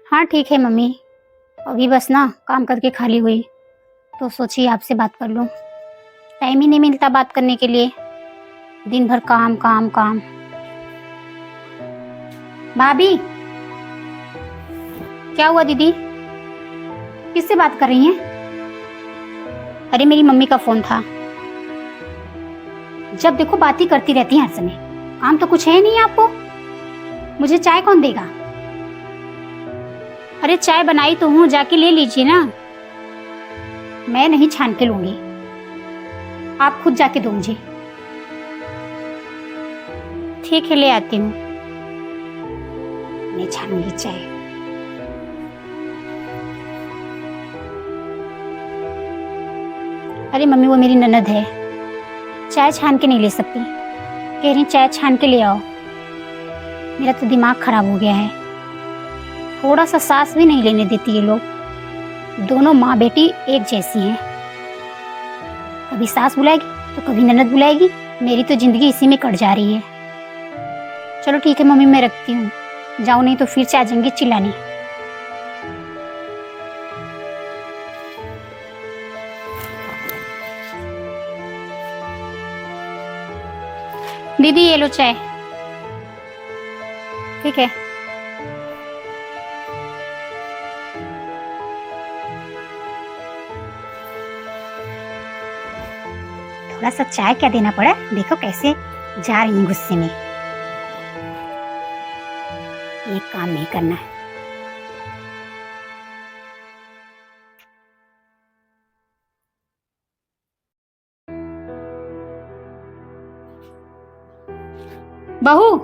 हाँ ठीक है मम्मी। अभी बस ना काम करके खाली हुई तो सोची आपसे बात कर लूँ। टाइम ही नहीं मिलता बात करने के लिए, दिन भर काम काम काम। भाभी, क्या हुआ दीदी? किससे बात कर रही हैं? अरे मेरी मम्मी का फोन था। जब देखो बात ही करती रहती हैं हर समय। काम तो कुछ है नहीं आपको। मुझे चाय कौन देगा? अरे चाय बनाई तो हूँ, जाके ले लीजिए ना। मैं नहीं छान के लूंगी, आप खुद जाके दो मुझे। ठीक है ले आती हूँ, नहीं छानूंगी चाय। अरे मम्मी वो मेरी ननद है, चाय छान के नहीं ले सकती। कह रही चाय छान के ले आओ। मेरा तो दिमाग खराब हो गया है। थोड़ा सा सांस भी नहीं लेने देती ये लोग। दोनों माँ बेटी एक जैसी हैं। कभी सास बुलाएगी तो कभी ननद बुलाएगी। मेरी तो जिंदगी इसी में कट जा रही है। चलो ठीक है मम्मी, मैं रखती हूँ। जाओ नहीं तो फिर से आ जाएंगे चिल्लाने। दीदी ये लो चाय। ठीक है। थोड़ा सा चाय क्या देना पड़ा, देखो कैसे जा रही हूँ गुस्से में। ये काम नहीं करना है। बहू,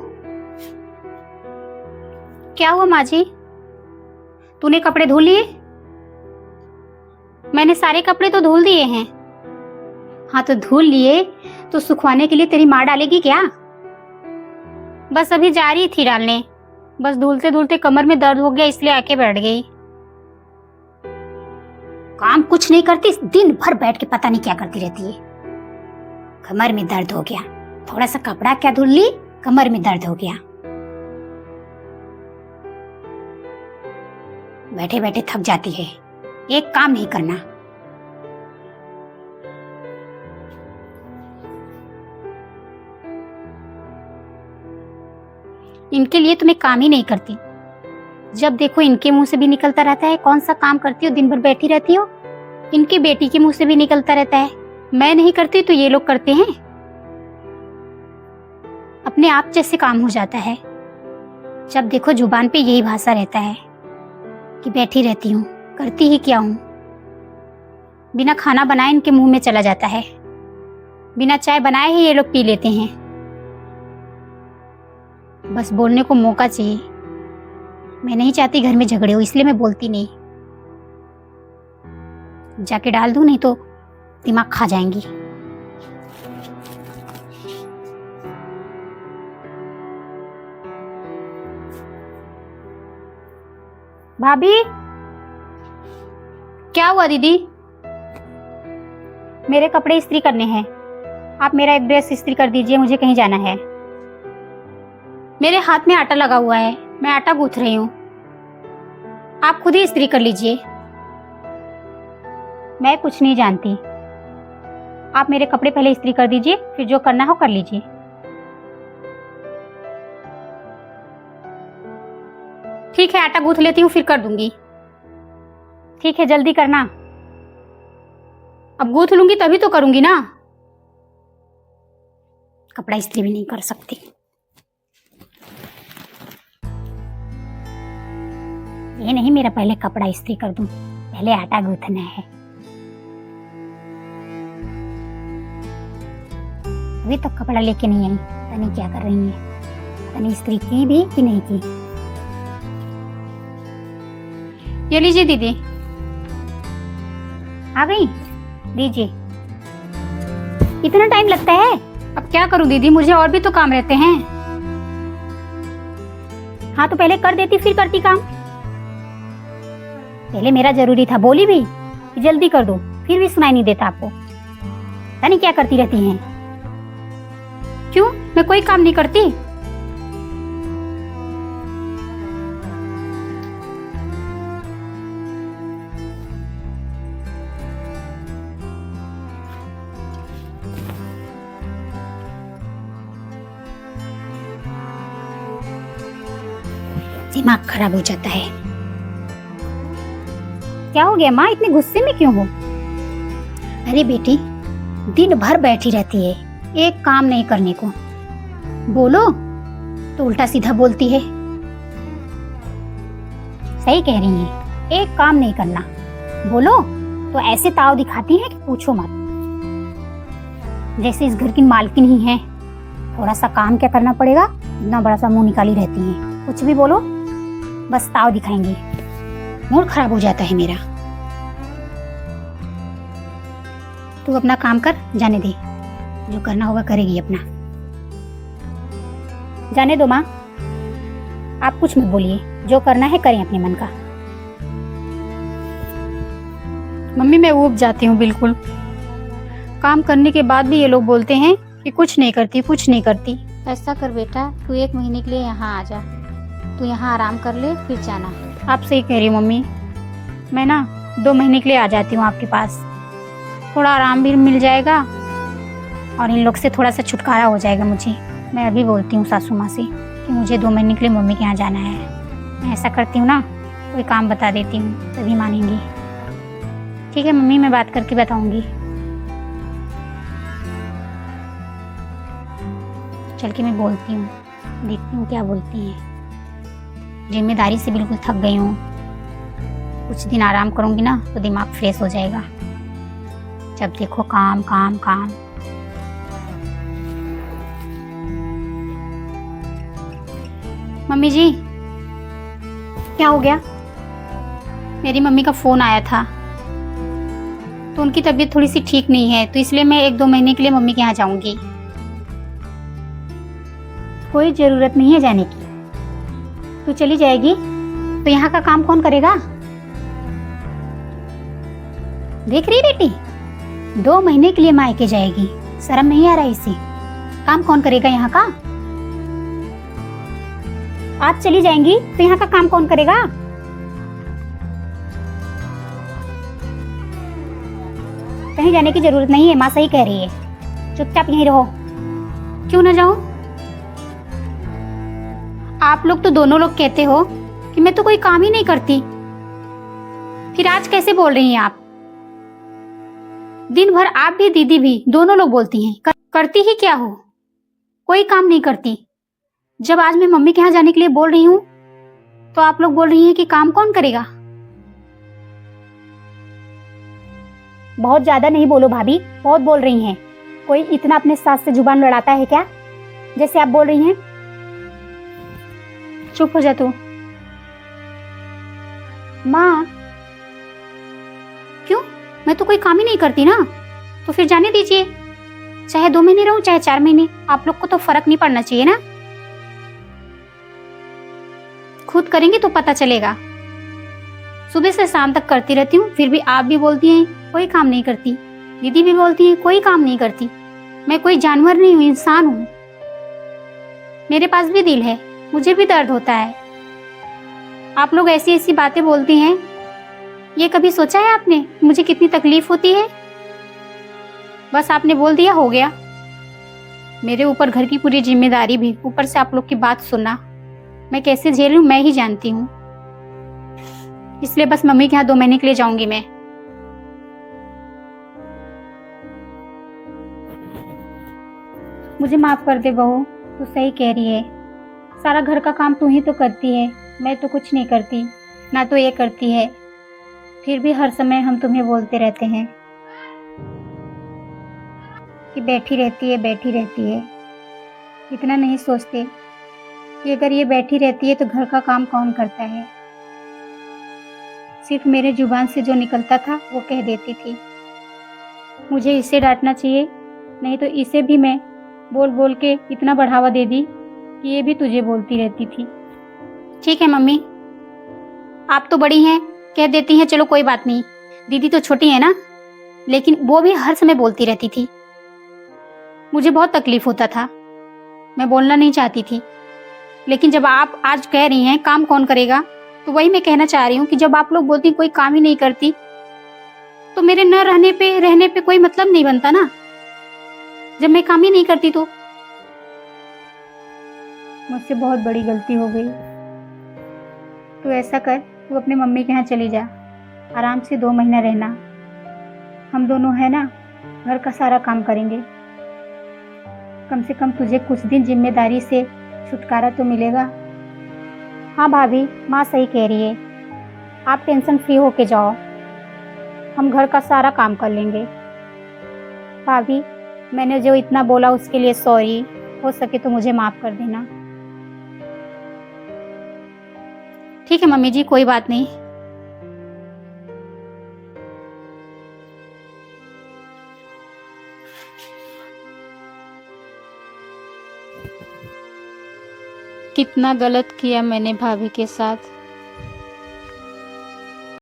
क्या हुआ माँ जी? तूने कपड़े धुल लिए? मैंने सारे कपड़े तो धुल दिए हैं। हाँ तो धुल लिए तो सुखवाने के लिए तेरी माँ डालेगी क्या? बस अभी जा रही थी डालने, बस धुलते धुलते कमर में दर्द हो गया इसलिए आके बैठ गई। काम कुछ नहीं करती, दिन भर बैठ के पता नहीं क्या करती रहती है। कमर में दर्द हो गया, थोड़ा सा कपड़ा क्या धुल ली, कमर में दर्द हो गया। बैठे बैठे थक जाती है, एक काम नहीं करना। इनके लिए तो मैं काम ही नहीं करती। जब देखो इनके मुंह से भी निकलता रहता है कौन सा काम करती हो, दिन भर बैठी रहती हो। इनकी बेटी के मुंह से भी निकलता रहता है मैं नहीं करती तो ये लोग करते हैं। अपने आप जैसे काम हो जाता है। जब देखो जुबान पे यही भाषा रहता है कि बैठी रहती हूँ, करती ही क्या हूँ। बिना खाना बनाए इनके मुंह में चला जाता है, बिना चाय बनाए ही ये लोग पी लेते हैं। बस बोलने को मौका चाहिए। मैं नहीं चाहती घर में झगड़े हो, इसलिए मैं बोलती नहीं। जाके डाल दूं, नहीं तो दिमाग खा जाएंगी। भाभी, क्या हुआ दीदी? मेरे कपड़े इस्त्री करने हैं, आप मेरा एक ड्रेस इस्त्री कर दीजिए, मुझे कहीं जाना है। मेरे हाथ में आटा लगा हुआ है, मैं आटा गूंथ रही हूँ। आप खुद ही इस्त्री कर लीजिए। मैं कुछ नहीं जानती, आप मेरे कपड़े पहले इस्त्री कर दीजिए, फिर जो करना हो कर लीजिए। ठीक है आटा गूंथ लेती हूँ फिर कर दूंगी। ठीक है जल्दी करना, अब गूंथ लूंगी तभी तो करूंगी ना। कपड़ा इस्त्री भी नहीं कर सकती। ये नहीं मेरा पहले कपड़ा इस्त्री कर दूं, पहले आटा गूंथना है। अभी तक कपड़ा लेके नहीं आई, पता नहीं क्या कर रही है। पता नहीं इस्त्री की भी कि नहीं की। ये लीजिए दीदी। आ गई, दीजिए। इतना टाइम लगता है? अब क्या करूं दीदी, मुझे और भी तो काम रहते हैं। हाँ तो पहले कर देती फिर करती काम। पहले मेरा जरूरी था, बोली भी कि जल्दी कर दो, फिर भी सुनाई नहीं देता आपको। पता नहीं क्या करती रहती हैं। क्यों, मैं कोई काम नहीं करती? दिमाग खराब हो जाता है। क्या हो गया माँ, इतने गुस्से में क्यों हो? अरे बेटी, दिन भर बैठी रहती है, एक काम नहीं करने को। बोलो तो उल्टा सीधा बोलती है। सही कह रही है, एक काम नहीं करना, बोलो तो ऐसे ताव दिखाती है कि पूछो मत। जैसे इस घर की मालकिन ही है, थोड़ा सा काम क्या करना पड़ेगा, इतना बड़ा सा मुंह निकाली रहती है। कुछ भी बोलो बस ताव दिखाएंगी, मूड खराब हो जाता है मेरा। तू अपना काम कर, जाने दे, जो करना होगा करेगी अपना। जाने दो माँ, आप कुछ मत बोलिए, जो करना है करें अपने मन का। मम्मी मैं ऊब जाती हूँ बिल्कुल। काम करने के बाद भी ये लोग बोलते हैं कि कुछ नहीं करती, कुछ नहीं करती। ऐसा कर बेटा, तू 1 महीने के लिए यहाँ आ जा, तू यहाँ आराम कर ले, फिर जाना। आप सही कह रही हो मम्मी, मैं ना 2 महीने के लिए आ जाती हूँ आपके पास, थोड़ा आराम भी मिल जाएगा और इन लोग से थोड़ा सा छुटकारा हो जाएगा मुझे। मैं अभी बोलती हूँ सासू माँ से कि मुझे 2 महीने के लिए मम्मी के यहाँ जाना है। मैं ऐसा करती हूँ ना, कोई काम बता देती हूँ, तभी मानेंगी। ठीक है मम्मी, मैं बात करके बताऊँगी। चल के मैं बोलती हूँ, देखती हूँ क्या बोलती है। जिम्मेदारी से बिल्कुल थक गई हूँ, कुछ दिन आराम करूँगी ना तो दिमाग फ्रेश हो जाएगा। जब देखो काम काम काम। मम्मी जी, क्या हो गया? मेरी मम्मी का फ़ोन आया था, तो उनकी तबीयत थोड़ी सी ठीक नहीं है, तो इसलिए मैं 1-2 महीने के लिए मम्मी के यहाँ जाऊँगी। कोई ज़रूरत नहीं है जाने की, तू चली जाएगी तो यहाँ का काम कौन करेगा? देख रही बेटी, 2 महीने के लिए मायके जाएगी, शर्म नहीं आ रहा इसे? काम कौन करेगा यहाँ का? आज चली जाएंगी तो यहाँ का काम कौन करेगा? कहीं जाने की जरूरत नहीं है, माँ सही कह रही है, चुपचाप यहीं रहो। क्यों ना जाऊं? आप लोग तो दोनों लोग कहते हो कि मैं तो कोई काम ही नहीं करती, फिर आज कैसे बोल रही हैं आप? दिन भर आप भी दीदी भी दोनों लोग बोलती हैं, करती ही क्या हो, कोई काम नहीं करती। जब आज मैं मम्मी के यहाँ जाने के लिए बोल रही हूँ तो आप लोग बोल रही हैं कि काम कौन करेगा। बहुत ज्यादा नहीं बोलो भाभी, बहुत बोल रही हैं। कोई इतना अपने सास से जुबान लड़ाता है क्या, जैसे आप बोल रही हैं? चुप हो जा तू। माँ, क्यों? मैं तो कोई काम ही नहीं करती ना, तो फिर जाने दीजिए, चाहे 2 महीने रहूं चाहे 4 महीने, आप लोग को तो फर्क नहीं पड़ना चाहिए ना। खुद करेंगे तो पता चलेगा। सुबह से शाम तक करती रहती हूँ, फिर भी आप भी बोलती हैं कोई काम नहीं करती, दीदी भी बोलती हैं कोई काम नहीं करती। मैं कोई जानवर नहीं हूँ, इंसान हूँ, मेरे पास भी दिल है, मुझे भी दर्द होता है। आप लोग ऐसी ऐसी बातें बोलती हैं, ये कभी सोचा है आपने मुझे कितनी तकलीफ होती है? बस आपने बोल दिया हो गया। मेरे ऊपर घर की पूरी जिम्मेदारी भी, ऊपर से आप लोग की बात सुनना, मैं कैसे झेलूं मैं ही जानती हूँ। इसलिए बस मम्मी के यहाँ 2 महीने के लिए जाऊंगी मैं। मुझे माफ कर दे बहू, तू सही कह रही है, सारा घर का काम तू ही तो करती है, मैं तो कुछ नहीं करती, ना तो ये करती है, फिर भी हर समय हम तुम्हें बोलते रहते हैं कि बैठी रहती है बैठी रहती है। इतना नहीं सोचते कि अगर ये बैठी रहती है तो घर का काम कौन करता है। सिर्फ मेरे जुबान से जो निकलता था वो कह देती थी। मुझे इसे डांटना चाहिए, नहीं तो इसे भी मैं बोल बोल के इतना बढ़ावा दे दी कि ये भी तुझे बोलती रहती थी। ठीक है मम्मी, आप तो बड़ी हैं, कह देती हैं, चलो कोई बात नहीं। दीदी तो छोटी है ना, लेकिन वो भी हर समय बोलती रहती थी। मुझे बहुत तकलीफ होता था, मैं बोलना नहीं चाहती थी, लेकिन जब आप आज कह रही हैं काम कौन करेगा, तो वही मैं कहना चाह रही हूँ कि जब आप लोग बोलती कोई काम ही नहीं करती, तो मेरे न रहने पे कोई मतलब नहीं बनता ना, जब मैं काम ही नहीं करती तो। मुझसे बहुत बड़ी गलती हो गई, तू ऐसा कर, तू अपनी मम्मी के यहाँ चली जा, आराम से 2 महीना रहना। हम दोनों है ना, घर का सारा काम करेंगे। कम से कम तुझे कुछ दिन जिम्मेदारी से छुटकारा तो मिलेगा। हाँ भाभी, माँ सही कह रही है, आप टेंशन फ्री होके जाओ, हम घर का सारा काम कर लेंगे। भाभी, मैंने जो इतना बोला उसके लिए सॉरी, हो सके तो मुझे माफ़ कर देना। ठीक है मम्मी जी, कोई बात नहीं। कितना गलत किया मैंने भाभी के साथ।